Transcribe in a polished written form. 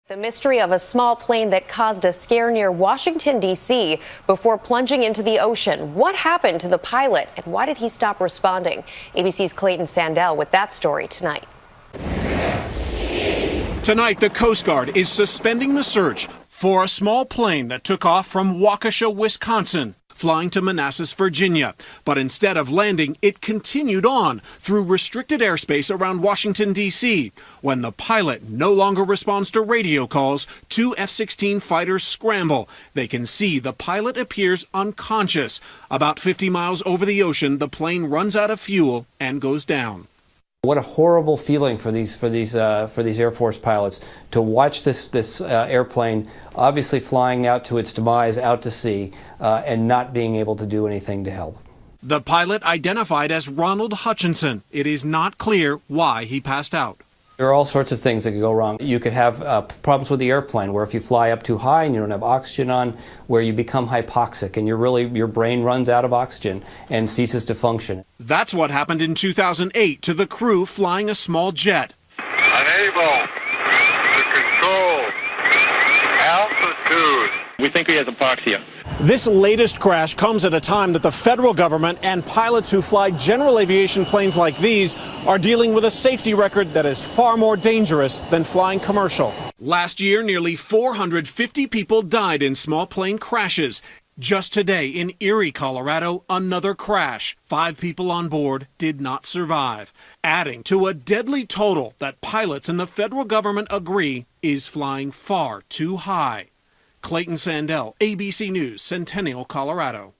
The mystery of a small plane that caused a scare near Washington, D.C. before plunging into the ocean. What happened to the pilot and why did he stop responding? ABC's Clayton Sandell with that story tonight. Tonight, the Coast Guard is suspending the search for a small plane that took off from Waukesha, Wisconsin, flying to Manassas, Virginia. But instead of landing, it continued on through restricted airspace around Washington, D.C. When the pilot no longer responds to radio calls, two F-16 fighters scramble. They can see the pilot appears unconscious. About 50 miles over the ocean, the plane runs out of fuel and goes down. What a horrible feeling for these Air Force pilots to watch this airplane obviously flying out to its demise out to sea and not being able to do anything to help. The pilot identified as Ronald Hutchinson. It is not clear why he passed out. There are all sorts of things that could go wrong. You could have problems with the airplane where if you fly up too high and you don't have oxygen on, where you become hypoxic and your brain runs out of oxygen and ceases to function. That's what happened in 2008 to the crew flying a small jet. Unable to control altitude. We think he has hypoxia. This latest crash comes at a time that the federal government and pilots who fly general aviation planes like these are dealing with a safety record that is far more dangerous than flying commercial. Last year, nearly 450 people died in small plane crashes. Just today in Erie, Colorado, another crash. 5 people on board did not survive, adding to a deadly total that pilots and the federal government agree is flying far too high. Clayton Sandell, ABC News, Centennial, Colorado.